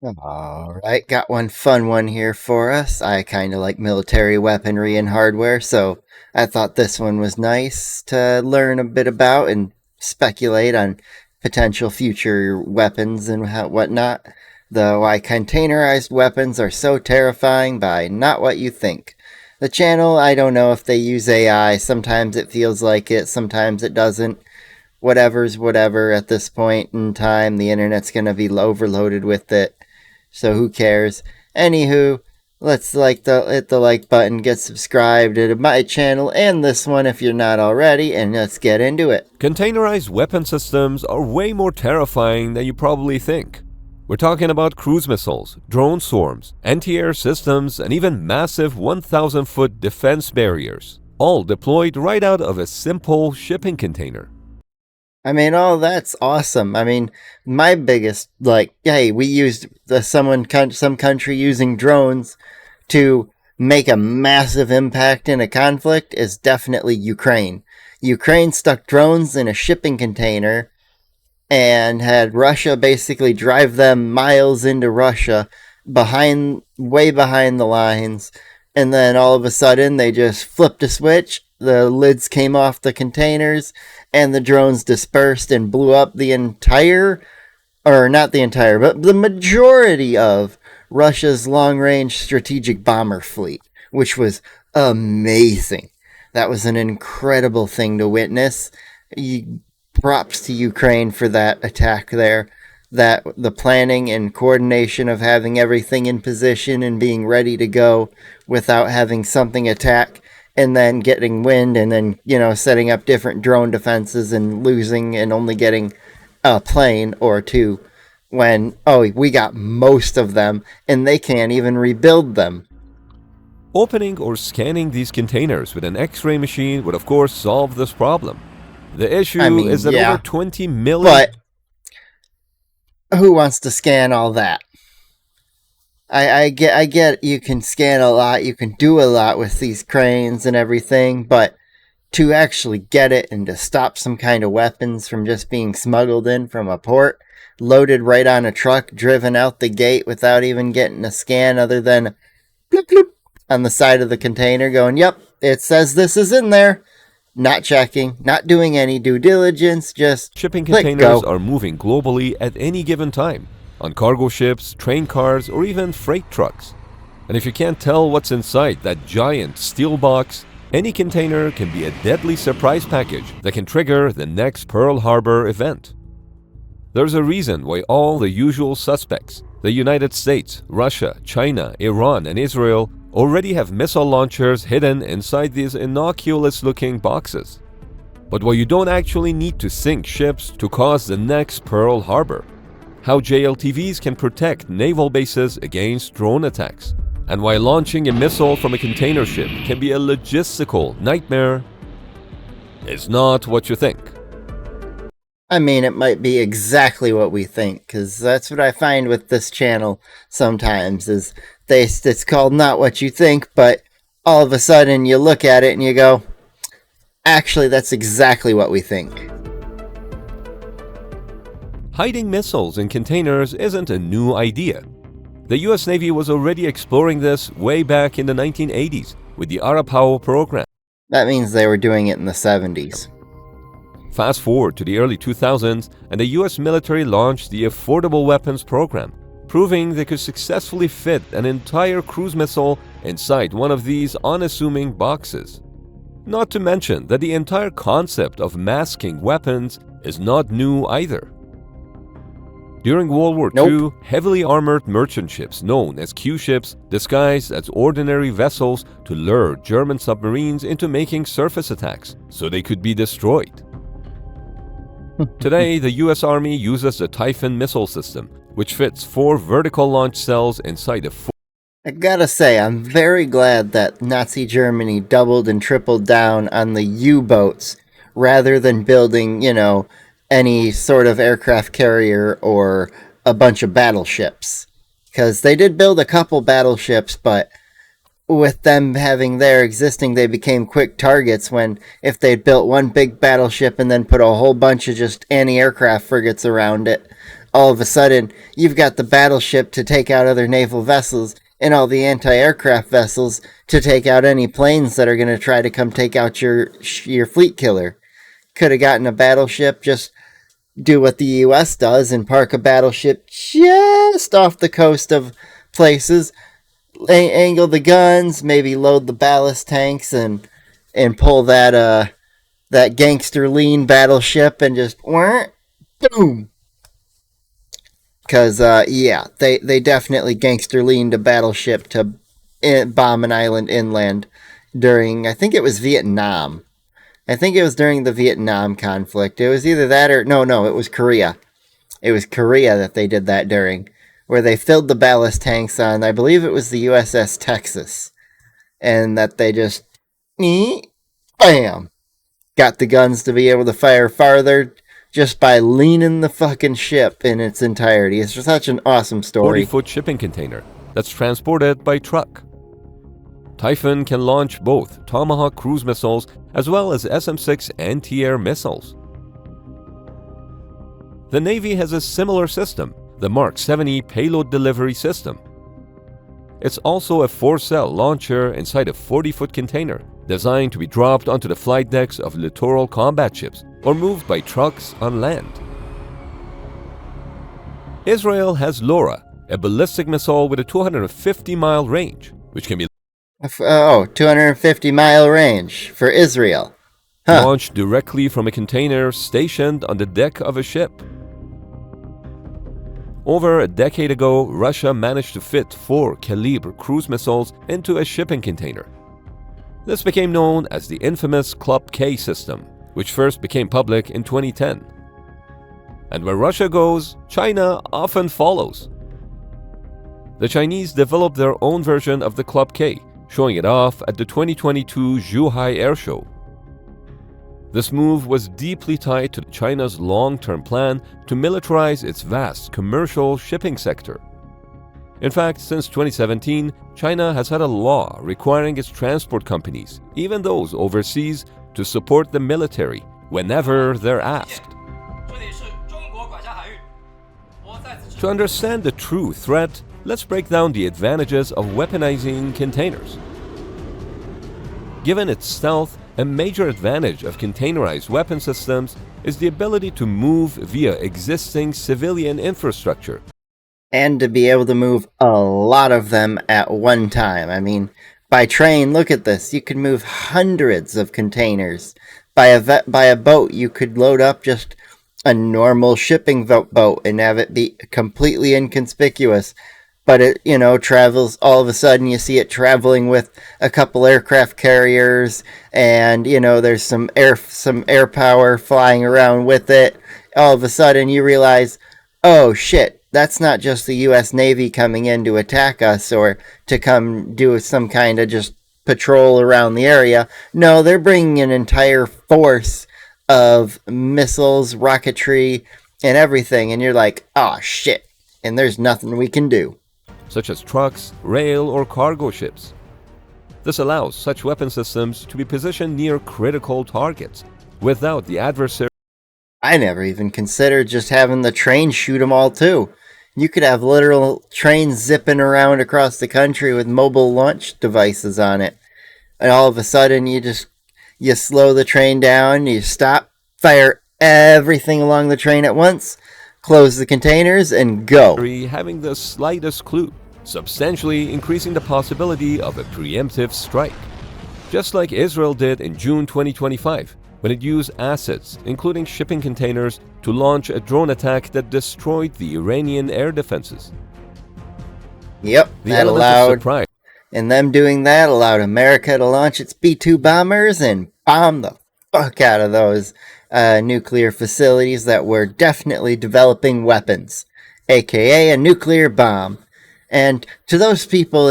All right, got one fun one here for us. I kind of like military weaponry and hardware, so I thought this one was nice to learn a bit about and speculate on potential future weapons and whatnot. The why containerized weapons are so terrifying by not what you think. The channel, I don't know if they use AI. Sometimes it feels like it, sometimes it doesn't. Whatever's whatever at this point in time. The internet's going to be overloaded with it. So who cares? Anywho, let's hit the like button, get subscribed to my channel and this one if you're not already, and let's get into it. Containerized weapon systems are way more terrifying than you probably think. We're talking about cruise missiles, drone swarms, anti-air systems, and even massive 1,000-foot defense barriers, all deployed right out of a simple shipping container. I mean, oh, that's awesome. I mean, my biggest, hey, we used some country using drones to make a massive impact in a conflict is definitely Ukraine. Ukraine stuck drones in a shipping container and had Russia basically drive them miles into Russia, way behind the lines, and then all of a sudden they just flipped a switch, the lids came off the containers, and the drones dispersed and blew up the entire, or not the entire, but the majority of Russia's long-range strategic bomber fleet, which was amazing. That was an incredible thing to witness. Props to Ukraine for that attack there. That the planning and coordination of having everything in position and being ready to go without having something attack and then getting wind and then, setting up different drone defenses and losing and only getting a plane or two when, we got most of them and they can't even rebuild them. Opening or scanning these containers with an X-ray machine would of course solve this problem. The issue is that over 20 million... But who wants to scan all that? I get you can scan a lot, you can do a lot with these cranes and everything, but to actually get it and to stop some kind of weapons from just being smuggled in from a port, loaded right on a truck, driven out the gate without even getting a scan other than bloop bloop on the side of the container going, yep, it says this is in there. Not checking, not doing any due diligence, just shipping containers are moving globally at any given time, on cargo ships, train cars, or even freight trucks. And if you can't tell what's inside that giant steel box, any container can be a deadly surprise package that can trigger the next Pearl Harbor event. There's a reason why all the usual suspects, the United States, Russia, China, Iran, and Israel, already have missile launchers hidden inside these innocuous-looking boxes. But why you don't actually need to sink ships to cause the next Pearl Harbor, how JLTVs can protect naval bases against drone attacks, and why launching a missile from a container ship can be a logistical nightmare is not what you think. I mean, it might be exactly what we think, because that's what I find with this channel sometimes, is it's called Not What You Think, but all of a sudden you look at it and you go, actually, that's exactly what we think. Hiding missiles in containers isn't a new idea. The US Navy was already exploring this way back in the 1980s with the Arapaho program. That means they were doing it in the 70s. Fast forward to the early 2000s, and the US military launched the Affordable Weapons Program, proving they could successfully fit an entire cruise missile inside one of these unassuming boxes. Not to mention that the entire concept of masking weapons is not new either. During World War II, heavily armored merchant ships known as Q-ships disguised as ordinary vessels to lure German submarines into making surface attacks so they could be destroyed. Today, the US Army uses the Typhoon missile system, which fits 4 vertical launch cells inside a I gotta say, I'm very glad that Nazi Germany doubled and tripled down on the U-boats rather than building, any sort of aircraft carrier or a bunch of battleships. Because they did build a couple battleships, but with them having their existing, they became quick targets when if they'd built one big battleship and then put a whole bunch of just anti-aircraft frigates around it, all of a sudden you've got the battleship to take out other naval vessels and all the anti-aircraft vessels to take out any planes that are going to try to come take out your fleet killer. Could have gotten a battleship, just do what the US does and park a battleship just off the coast of places, angle the guns, maybe load the ballast tanks and pull that gangster lean battleship and just boom. Because yeah, they definitely gangster leaned a battleship to bomb an island inland during, I think it was Vietnam. I think it was during the Vietnam conflict. It was either that or no, it was Korea. It was Korea that they did that during, where they filled the ballast tanks on, I believe it was the USS Texas, and that they just bam, got the guns to be able to fire farther just by leaning the fucking ship in its entirety. It's just such an awesome story. 40-foot shipping container that's transported by truck. Typhoon can launch both Tomahawk cruise missiles as well as SM-6 anti-air missiles. The Navy has a similar system, the Mark 70 payload delivery system. It's also a 4-cell launcher inside a 40-foot container designed to be dropped onto the flight decks of littoral combat ships or moved by trucks on land. Israel has LORA, a ballistic missile with a 250-mile range, which can be 250-mile range for Israel. launched directly from a container stationed on the deck of a ship. Over a decade ago, Russia managed to fit 4 Calibre cruise missiles into a shipping container. This became known as the infamous Club K system, which first became public in 2010. And where Russia goes, China often follows. The Chinese developed their own version of the Club K, showing it off at the 2022 Zhuhai Air Show. This move was deeply tied to China's long-term plan to militarize its vast commercial shipping sector. In fact, since 2017, China has had a law requiring its transport companies, even those overseas, to support the military whenever they're asked. To understand the true threat, let's break down the advantages of weaponizing containers. Given its stealth, a major advantage of containerized weapon systems is the ability to move via existing civilian infrastructure. And to be able to move a lot of them at one time. I mean, by train, look at this. You could move hundreds of containers. By a boat, you could load up just a normal shipping boat and have it be completely inconspicuous. But it, travels, all of a sudden you see it traveling with a couple aircraft carriers, and, there's some air power flying around with it. All of a sudden you realize, oh shit, that's not just the US Navy coming in to attack us or to come do some kind of just patrol around the area. No, they're bringing an entire force of missiles, rocketry, and everything, and you're like, oh shit, and there's nothing we can do. Such as trucks, rail, or cargo ships. This allows such weapon systems to be positioned near critical targets without the adversary. I never even considered just having the train shoot them all too. You could have literal trains zipping around across the country with mobile launch devices on it. And all of a sudden you slow the train down, you stop, fire everything along the train at once, close the containers, and go. Having the slightest clue, substantially increasing the possibility of a preemptive strike. Just like Israel did in June 2025, when it used assets, including shipping containers, to launch a drone attack that destroyed the Iranian air defenses. Yep, and them doing that allowed America to launch its B-2 bombers and bomb the fuck out of those nuclear facilities that were definitely developing weapons, aka a nuclear bomb. And to those people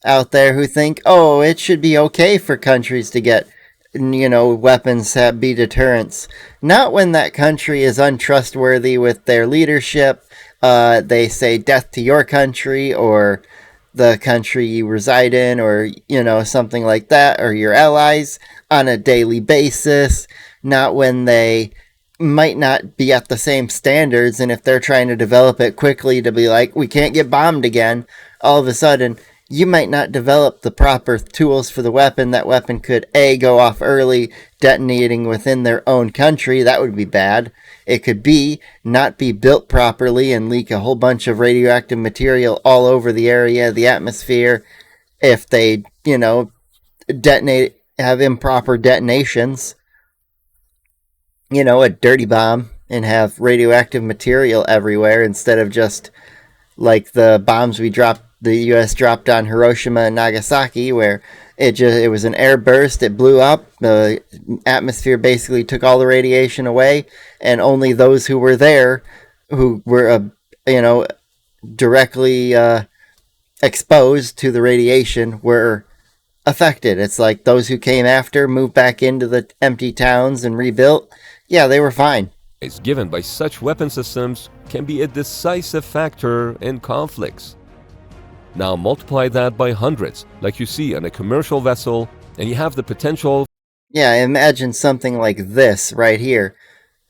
out there who think, oh, it should be okay for countries to get, weapons that be deterrents. Not when that country is untrustworthy with their leadership. They say death to your country or the country you reside in, or, something like that, or your allies on a daily basis. Not when they, might not be at the same standards, and if they're trying to develop it quickly to be like, we can't get bombed again, all of a sudden you might not develop the proper tools for the weapon. That weapon could A, go off early, detonating within their own country. That would be bad. It could B, not be built properly and leak a whole bunch of radioactive material all over the area, the atmosphere, if they, detonate, have improper detonations. A dirty bomb and have radioactive material everywhere instead of just like the bombs the U.S. dropped on Hiroshima and Nagasaki, where it was an air burst, it blew up, the atmosphere basically took all the radiation away, and only those who were there, who were, directly exposed to the radiation, were affected. It's like those who came after moved back into the empty towns and rebuilt. Yeah, they were fine. Is given by such weapon systems can be a decisive factor in conflicts. Now multiply that by hundreds, like you see on a commercial vessel, and you have the potential. Yeah, imagine something like this right here,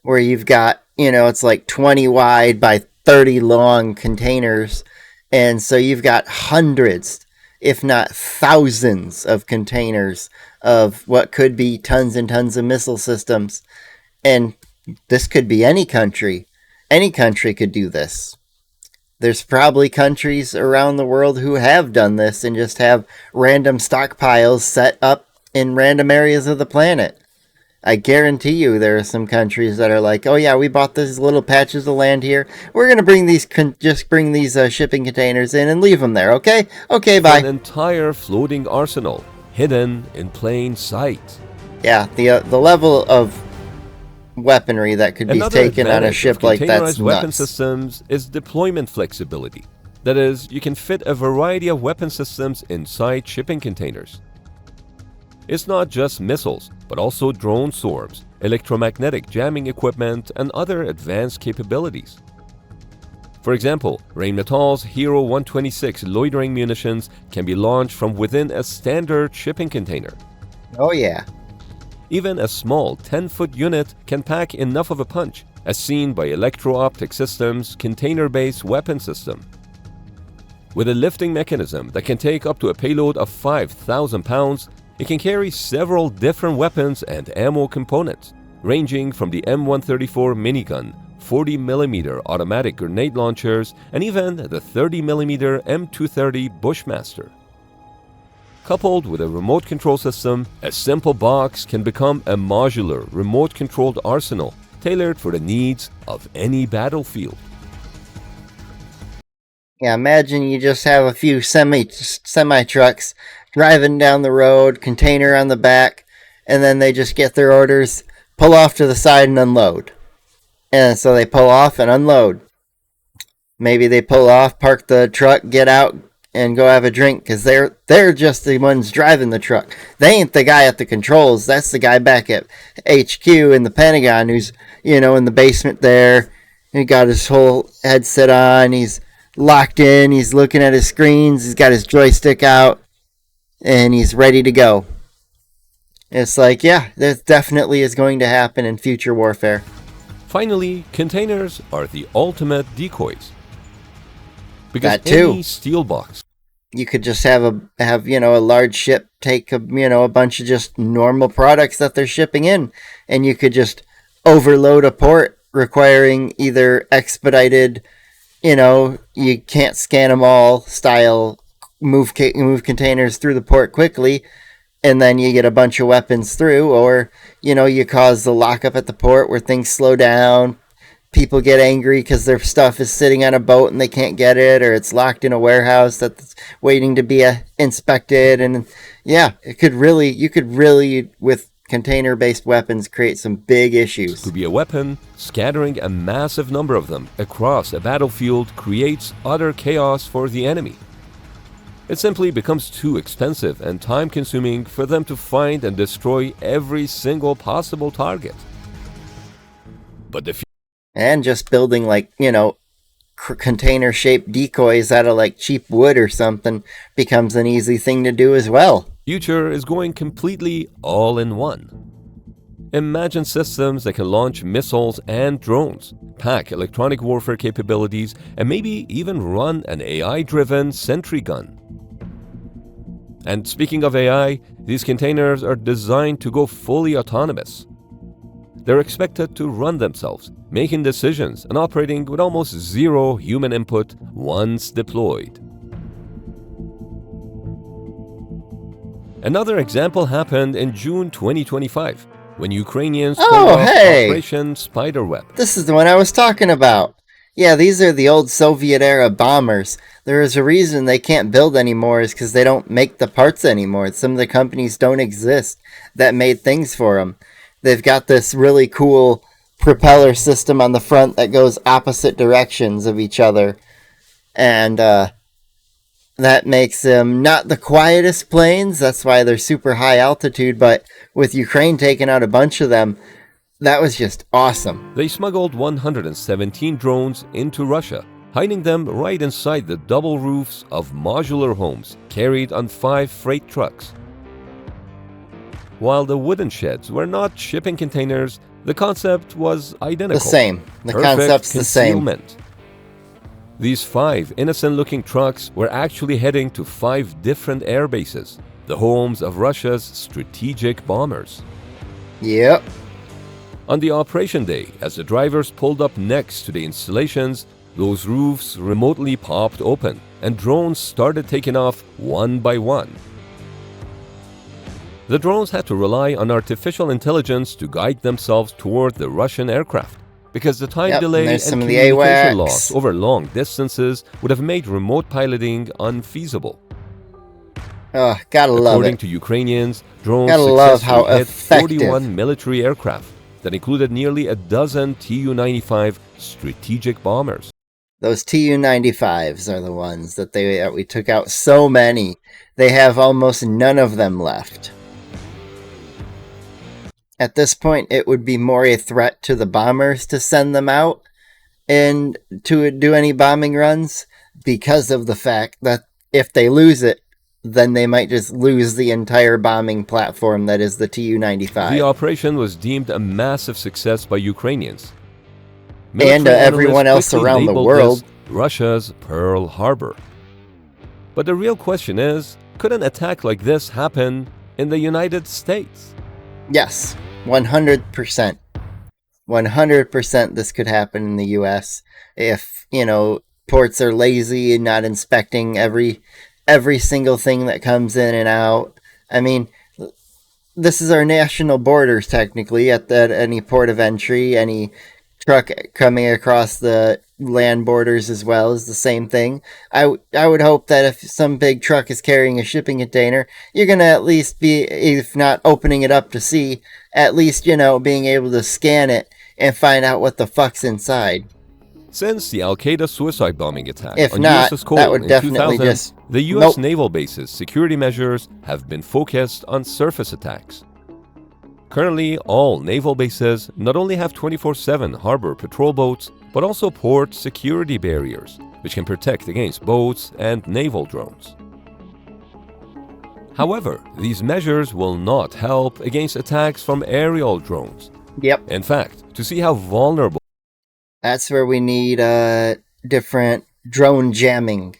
where you've got, it's like 20 wide by 30 long containers, and so you've got hundreds, if not thousands, of containers of what could be tons and tons of missile systems. And this could be any country. Any country could do this. There's probably countries around the world who have done this and just have random stockpiles set up in random areas of the planet. I guarantee you there are some countries that are like, oh yeah, we bought these little patches of land here. We're going to bring these, shipping containers in and leave them there, okay? Okay, bye. An entire floating arsenal hidden in plain sight. Yeah, the level of weaponry that could be taken on a ship like that's Containerized weapon nuts. systems is deployment flexibility. That is, you can fit a variety of weapon systems inside shipping containers. It's not just missiles, but also drone swarms, electromagnetic jamming equipment, and other advanced capabilities. For example, Rheinmetall's Hero 126 loitering munitions can be launched from within a standard shipping container. Oh yeah. Even a small 10-foot unit can pack enough of a punch, as seen by Electro-Optic Systems' container-based weapon system. With a lifting mechanism that can take up to a payload of 5,000 pounds, it can carry several different weapons and ammo components, ranging from the M134 minigun, 40mm automatic grenade launchers, and even the 30mm M230 Bushmaster. Coupled with a remote control system, a simple box can become a modular, remote-controlled arsenal tailored for the needs of any battlefield. Yeah, imagine you just have a few semi trucks driving down the road, container on the back, and then they just get their orders, pull off to the side and unload. And so they pull off and unload. Maybe they pull off, park the truck, get out, and go have a drink, because they're just the ones driving the truck. They ain't the guy at the controls. That's the guy back at HQ in the Pentagon who's, in the basement there. He got his whole headset on. He's locked in. He's looking at his screens. He's got his joystick out, and he's ready to go. It's like, yeah, that definitely is going to happen in future warfare. Finally, containers are the ultimate decoys. Because That too. any steel box You could just have a large ship take a bunch of just normal products that they're shipping in, and you could just overload a port requiring either expedited, you can't scan them all style, move containers through the port quickly, and then you get a bunch of weapons through, or you cause the lockup at the port where things slow down. People get angry because their stuff is sitting on a boat and they can't get it, or it's locked in a warehouse that's waiting to be inspected. And yeah, you could really, with container-based weapons, create some big issues. to be a weapon, scattering a massive number of them across a battlefield creates utter chaos for the enemy. It simply becomes too expensive and time-consuming for them to find and destroy every single possible target. But the And just building container-shaped decoys out of cheap wood or something becomes an easy thing to do as well. future is going completely all in one. Imagine systems that can launch missiles and drones, pack electronic warfare capabilities, and maybe even run an AI-driven sentry gun. And speaking of AI, these containers are designed to go fully autonomous. They're expected to run themselves, making decisions and operating with almost zero human input once deployed. Another example happened in June 2025, when Ukrainians pulled off Operation Spiderweb. This is the one I was talking about. Yeah, these are the old Soviet-era bombers. There is a reason they can't build anymore is because they don't make the parts anymore. Some of the companies don't exist that made things for them. They've got this really cool propeller system on the front that goes opposite directions of each other. And that makes them not the quietest planes. That's why they're super high altitude. But with Ukraine taking out a bunch of them, that was just awesome. They smuggled 117 drones into Russia, hiding them right inside the double roofs of modular homes carried on 5 freight trucks. While the wooden sheds were not shipping containers, the concept was identical. The same. The concept's the same. These 5 innocent-looking trucks were actually heading to 5 different air bases, the homes of Russia's strategic bombers. Yep. On the operation day, as the drivers pulled up next to the installations, those roofs remotely popped open and drones started taking off one by one. The drones had to rely on artificial intelligence to guide themselves toward the Russian aircraft, because the time delay and communication loss over long distances would have made remote piloting unfeasible. Oh, gotta love it. According to Ukrainians, drones successfully hit 41 military aircraft that included nearly a dozen Tu-95 strategic bombers. Those Tu-95s are the ones that we took out so many. They have almost none of them left. At this point, it would be more a threat to the bombers to send them out and to do any bombing runs, because of the fact that if they lose it, then they might just lose the entire bombing platform that is the Tu-95. The operation was deemed a massive success by Ukrainians. And everyone else around the world. Russia's Pearl Harbor. But the real question is, could an attack like this happen in the United States? Yes, 100%. 100% this could happen in the US if, ports are lazy and not inspecting every single thing that comes in and out. I mean, this is our national borders technically at any port of entry, any truck coming across the land borders as well is the same thing. I would hope that if some big truck is carrying a shipping container, you're going to at least be, if not opening it up to see, at least, being able to scan it and find out what the fuck's inside. Since the Al-Qaeda suicide bombing attack if on not, USS Cole that would in definitely 2000, just... the U.S. naval bases' security measures have been focused on surface attacks. Currently, all naval bases not only have 24/7 harbor patrol boats, but also port security barriers, which can protect against boats and naval drones. However, these measures will not help against attacks from aerial drones. Yep. In fact, to see how vulnerable... That's where we need different drone jamming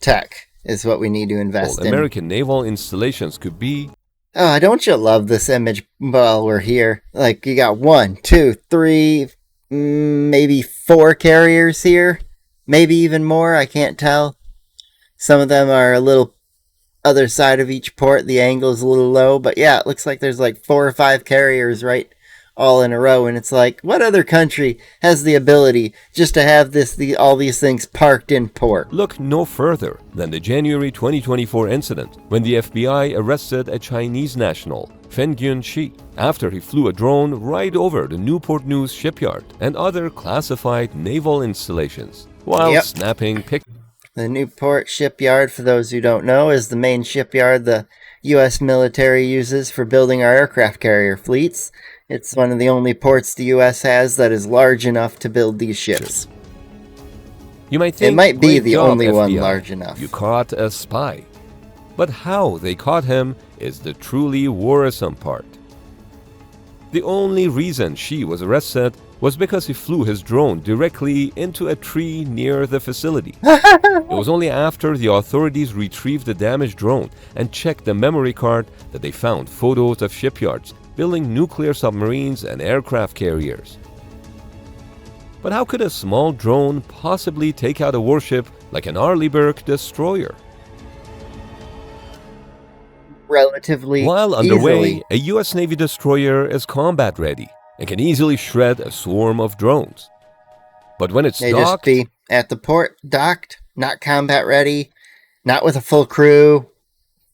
tech is what we need to invest in. American naval installations could be... Oh, don't you love this image while we're here? Like, you got 1, 2, 3, maybe 4 carriers here. Maybe even more, I can't tell. Some of them are a little other side of each port. The angle is a little low. But yeah, it looks like there's like 4 or 5 carriers right all in a row. And it's like, what other country has the ability just to have all these things parked in port? Look no further than the January 2024 incident when the FBI arrested a Chinese national, Feng Yunxi, after he flew a drone right over the Newport News shipyard and other classified naval installations while snapping pictures. The Newport shipyard, for those who don't know, is the main shipyard the U.S. military uses for building our aircraft carrier fleets. It's one of the only ports the U.S. has that is large enough to build these ships. You might think it might be the only FBI, one large enough. You caught a spy. But how they caught him is the truly worrisome part. The only reason Xi was arrested was because he flew his drone directly into a tree near the facility. It was only after the authorities retrieved the damaged drone and checked the memory card that they found photos of shipyards building nuclear submarines and aircraft carriers. But how could a small drone possibly take out a warship like an Arleigh destroyer? Relatively While underway, easily. a US Navy destroyer is combat ready and can easily shred a swarm of drones. But when it's They just docked, be at the port, docked, not combat ready, not with a full crew,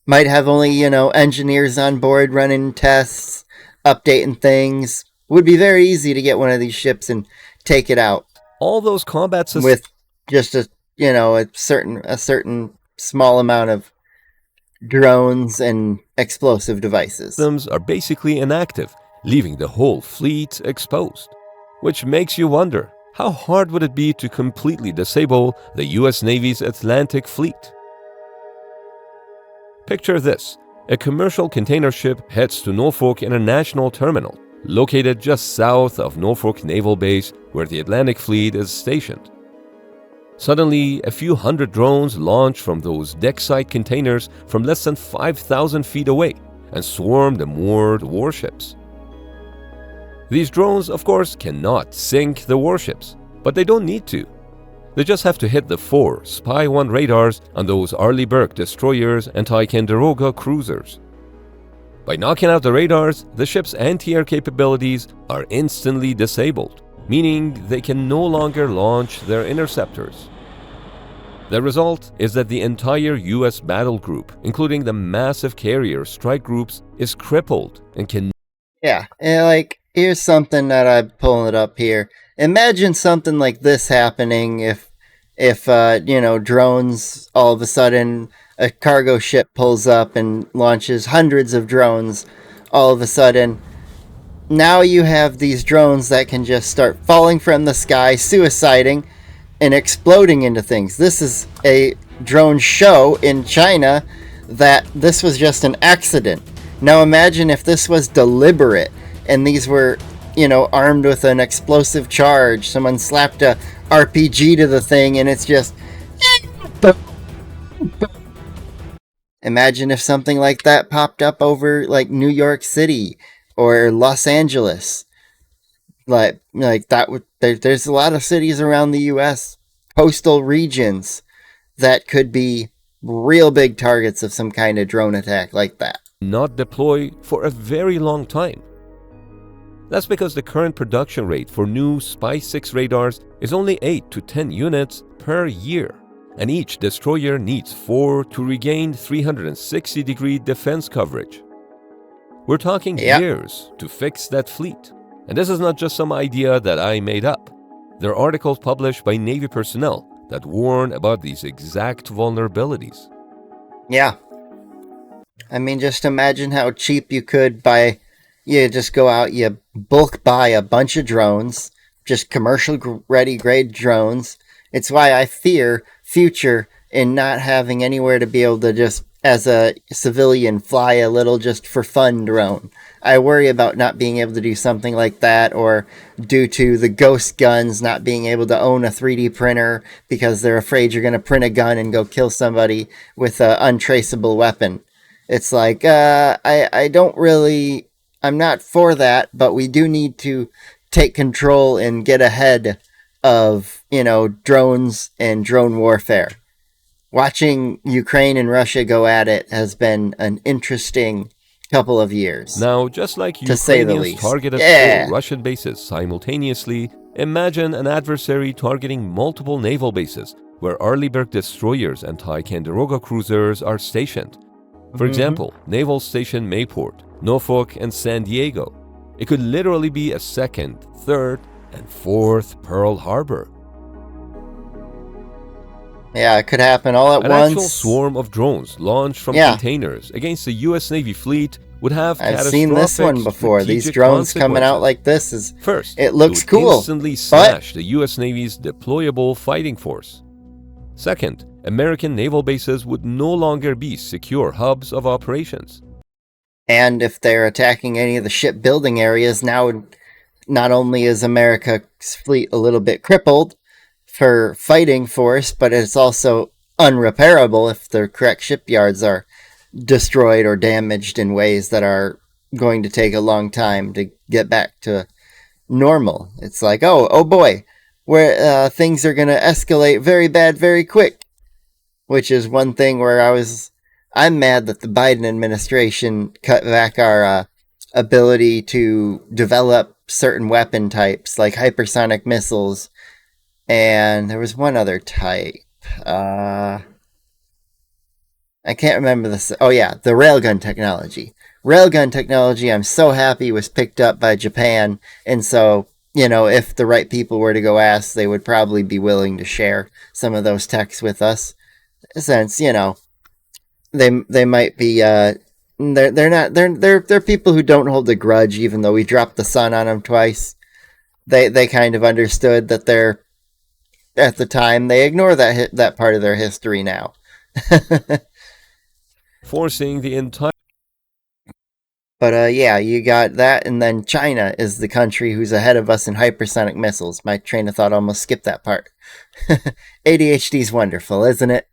might have only, engineers on board running tests, updating things. Would be very easy to get one of these ships and take it out all those combat systems with just a certain small amount of drones and explosive devices. are basically inactive, leaving the whole fleet exposed. Which makes you wonder, how hard would it be to completely disable the US Navy's Atlantic Fleet? Picture this. A commercial container ship heads to Norfolk International Terminal, located just south of Norfolk Naval Base, where the Atlantic Fleet is stationed. Suddenly, a few hundred drones launch from those deckside containers from less than 5,000 feet away and swarm the moored warships. These drones, of course, cannot sink the warships, but they don't need to. They just have to hit the 4 Spy 1 radars on those Arleigh Burke destroyers and Ticonderoga cruisers. By knocking out the radars, the ship's anti-air capabilities are instantly disabled, meaning they can no longer launch their interceptors. The result is that the entire US battle group, including the massive carrier strike groups, is crippled and can... Yeah, and here's something that I'm pulling it up here. Imagine something like this happening if drones, all of a sudden a cargo ship pulls up and launches hundreds of drones all of a sudden. Now you have these drones that can just start falling from the sky, suiciding, and exploding into things. This is a drone show in China that this was just an accident. Now imagine if this was deliberate and these were, armed with an explosive charge. Someone slapped a RPG to the thing and it's just... Imagine if something like that popped up over New York City or Los Angeles. Like that would there's a lot of cities around the US, coastal regions, that could be real big targets of some kind of drone attack like that. not deploy for a very long time. That's because the current production rate for new Spy-6 radars is only 8 to 10 units per year, and each destroyer needs 4 to regain 360-degree defense coverage. We're talking years to fix that fleet. And this is not just some idea that I made up. There are articles published by Navy personnel that warn about these exact vulnerabilities. Yeah. I mean, just imagine how cheap you could buy. You just go out, you bulk buy a bunch of drones, just commercial ready grade drones. It's why I fear future in not having anywhere to be able to just, as a civilian, fly a little just for fun drone. I worry about not being able to do something like that, or due to the ghost guns not being able to own a 3D printer because they're afraid you're going to print a gun and go kill somebody with an untraceable weapon. It's like, I don't really, I'm not for that, but we do need to take control and get ahead of, drones and drone warfare. Watching Ukraine and Russia go at it has been an interesting couple of years. Now, just like to say the Ukrainians least. targeted 4 Russian bases simultaneously, imagine an adversary targeting multiple naval bases where Arleigh destroyers and Ticonderoga cruisers are stationed. For example, Naval Station Mayport, Norfolk, and San Diego. It could literally be a second, third, and fourth Pearl Harbor. Yeah, it could happen all at An once. actual swarm of drones launched from containers against the U.S. Navy fleet would have I've seen this one before. These strategic drones coming out consequences. like this is First, it looks would cool, instantly but slash the U.S. Navy's deployable fighting force. Second, American naval bases would no longer be secure hubs of operations. And if they're attacking any of the shipbuilding areas, now not only is America's fleet a little bit crippled for fighting force, but it's also unrepairable if the correct shipyards are destroyed or damaged in ways that are going to take a long time to get back to normal. It's like, oh boy, where things are going to escalate very bad, very quick. Which is one thing where I'm mad that the Biden administration cut back our ability to develop certain weapon types like hypersonic missiles, and there was one other type. Uh, I can't remember this. Oh yeah, the railgun technology. Railgun technology, I'm so happy was picked up by Japan, and so if the right people were to go ask, they would probably be willing to share some of those techs with us. Since they might be they're not they're people who don't hold a grudge, even though we dropped the sun on them twice. They kind of understood that they're at the time they ignore that part of their history now. forcing the entire But yeah, you got that, and then China is the country who's ahead of us in hypersonic missiles. My train of thought almost skipped that part. ADHD's wonderful, isn't it?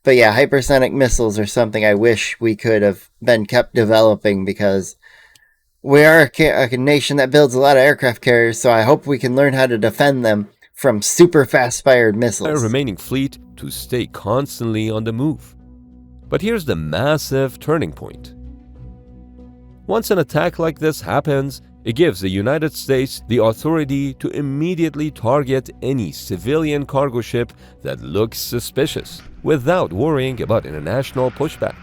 But yeah, hypersonic missiles are something I wish we could have been kept developing, because we are a nation that builds a lot of aircraft carriers, so I hope we can learn how to defend them from super fast fired missiles. remaining fleet to stay constantly on the move. But here's the massive turning point. Once an attack like this happens, it gives the United States the authority to immediately target any civilian cargo ship that looks suspicious, without worrying about international pushback.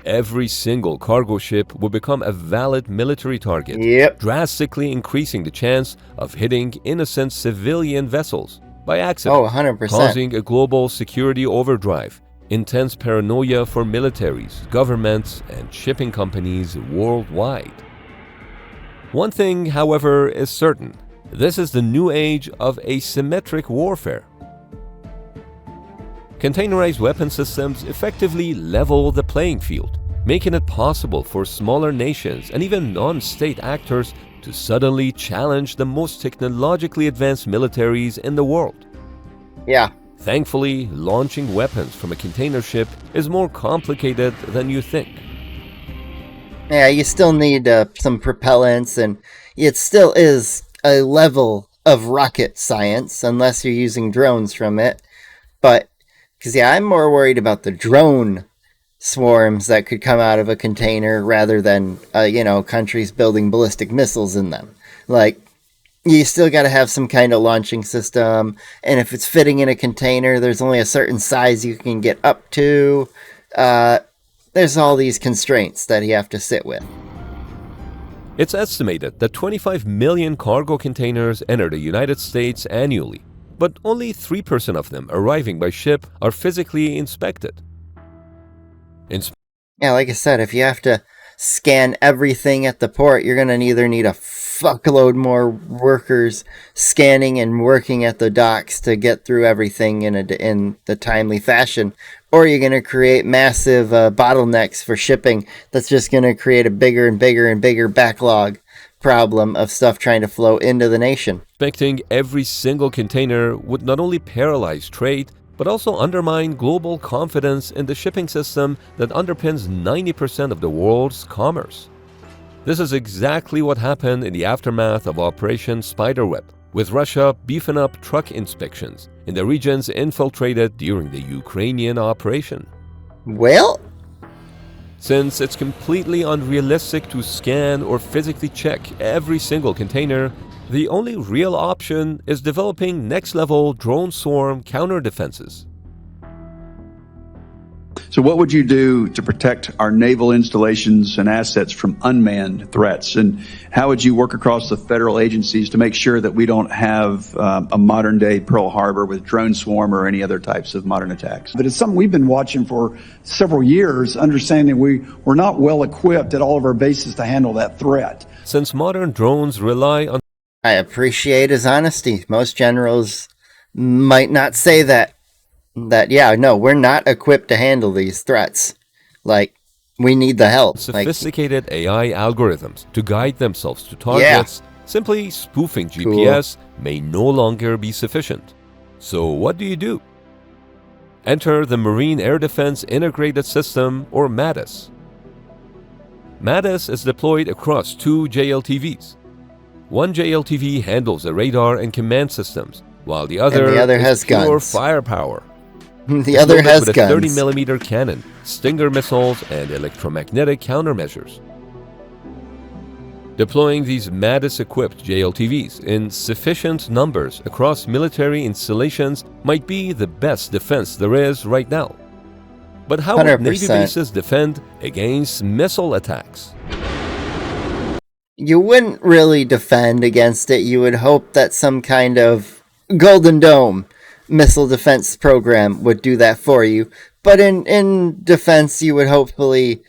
Every single cargo ship will become a valid military target, Yep. drastically increasing the chance of hitting innocent civilian vessels by accident, 100%. causing a global security overdrive, intense paranoia for militaries, governments, and shipping companies worldwide. One thing, however, is certain. This is the new age of asymmetric warfare. Containerized weapon systems effectively level the playing field, making it possible for smaller nations and even non-state actors to suddenly challenge the most technologically advanced militaries in the world. Yeah. Thankfully, launching weapons from a container ship is more complicated than you think. Yeah, you still need some propellants, and it still is a level of rocket science, unless you're using drones from it. But, because yeah, I'm more worried about the drone swarms that could come out of a container rather than, countries building ballistic missiles in them. Like, you still got to have some kind of launching system, and if it's fitting in a container, there's only a certain size you can get up to. There's all these constraints that you have to sit with. It's estimated that 25 million cargo containers enter the United States annually, but only 3% of them arriving by ship are physically inspected. Yeah, like I said, if you have to scan everything at the port, you're going to either need a fuckload more workers scanning and working at the docks to get through everything in the timely fashion, or you're going to create massive bottlenecks for shipping that's just going to create a bigger and bigger and bigger backlog problem of stuff trying to flow into the nation. Inspecting every single container would not only paralyze trade, but also undermine global confidence in the shipping system that underpins 90% of the world's commerce. This is exactly what happened in the aftermath of Operation Spiderweb, with Russia beefing up truck inspections in the regions infiltrated during the Ukrainian operation. Well, since it's completely unrealistic to scan or physically check every single container, the only real option is developing next-level drone swarm counter-defenses. So what would you do to protect our naval installations and assets from unmanned threats? And how would you work across the federal agencies to make sure that we don't have a modern-day Pearl Harbor with drone swarm or any other types of modern attacks? But it's something we've been watching for several years, understanding we're not well equipped at all of our bases to handle that threat. Since modern drones rely on... I appreciate his honesty. Most generals might not say that, yeah, no, we're not equipped to handle these threats. Like, we need the help. Sophisticated AI algorithms to guide themselves to Yeah. targets, simply spoofing Cool. GPS may no longer be sufficient. So what do you do? Enter the Marine Air Defense Integrated System, or MADIS. MADIS is deployed across 2 JLTVs. One JLTV handles the radar and command systems, while the other is has pure guns. firepower. The It's other loaded has with a guns. 30mm cannon, Stinger missiles, and electromagnetic countermeasures. Deploying these MADIS-equipped JLTVs in sufficient numbers across military installations might be the best defense there is right now. But how would Navy 100%. bases defend against missile attacks? You wouldn't really defend against it. You would hope that some kind of Golden Dome missile defense program would do that for you. But in defense, you would hopefully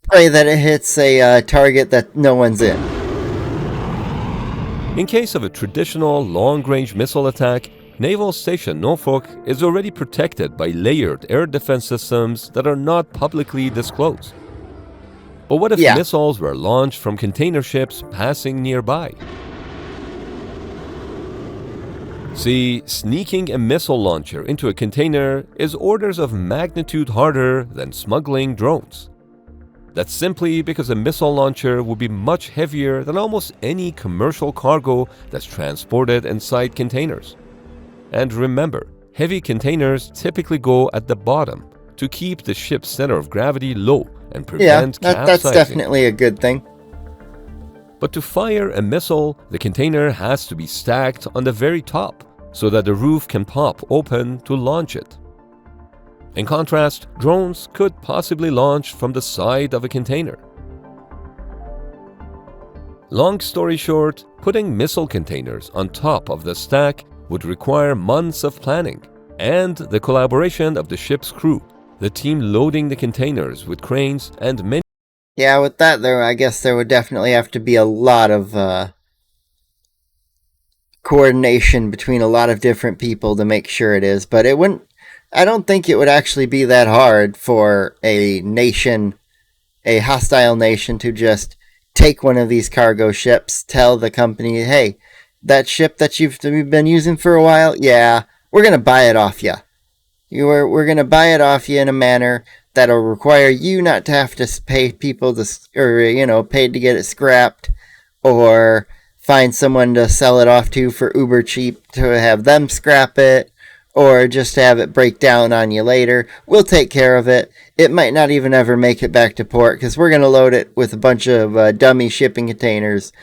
pray that it hits a target that no one's in. In case of a traditional long-range missile attack, Naval Station Norfolk is already protected by layered air defense systems that are not publicly disclosed. But what if missiles were launched from container ships passing nearby? See, sneaking a missile launcher into a container is orders of magnitude harder than smuggling drones. That's simply because a missile launcher would be much heavier than almost any commercial cargo that's transported inside containers. And remember, heavy containers typically go at the bottom to keep the ship's center of gravity low and prevent capsizing. That's definitely a good thing. But to fire a missile, the container has to be stacked on the very top so that the roof can pop open to launch it. In contrast, drones could possibly launch from the side of a container. Long story short, putting missile containers on top of the stack would require months of planning and the collaboration of the ship's crew, the team loading the containers with cranes, and many. Yeah, with that, I guess there would definitely have to be a lot of coordination between a lot of different people to make sure it is. But it wouldn't. I don't think it would actually be that hard for a nation, a hostile nation, to just take one of these cargo ships, tell the company, hey, that ship that you've been using for a while, yeah, we're going to buy it off you. We're going to buy it off you in a manner that'll require you not to have to pay people paid to get it scrapped, or find someone to sell it off to for uber cheap to have them scrap it, or just have it break down on you later. We'll take care of it. It might not even ever make it back to port because we're going to load it with a bunch of dummy shipping containers.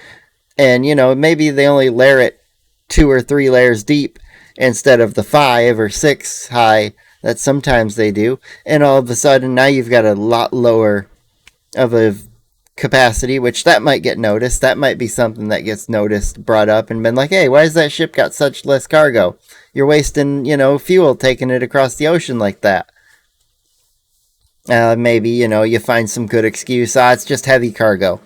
And, maybe they only layer it 2 or 3 layers deep instead of the 5 or 6 high that sometimes they do. And all of a sudden, now you've got a lot lower of a capacity, which that might get noticed. That might be something that gets noticed, brought up, and been like, hey, why has that ship got such less cargo? You're wasting, fuel taking it across the ocean like that. Maybe, you find some good excuse. It's just heavy cargo.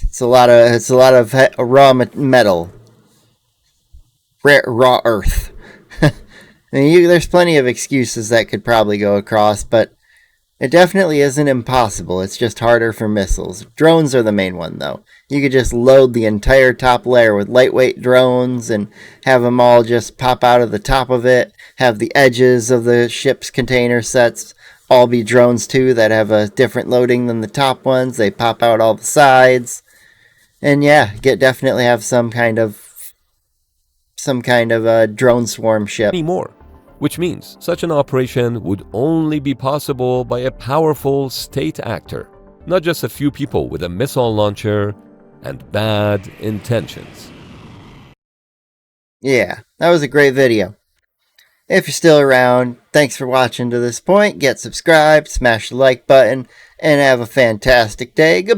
It's a lot of raw metal. Raw earth. There's plenty of excuses that could probably go across, but it definitely isn't impossible. It's just harder for missiles. Drones are the main one, though. You could just load the entire top layer with lightweight drones and have them all just pop out of the top of it. Have the edges of the ship's container sets all be drones, too, that have a different loading than the top ones. They pop out all the sides. And yeah, definitely have some kind of drone swarm ship. More, which means such an operation would only be possible by a powerful state actor, not just a few people with a missile launcher and bad intentions. Yeah, that was a great video. If you're still around, thanks for watching to this point. Get subscribed, smash the like button, and have a fantastic day. Goodbye.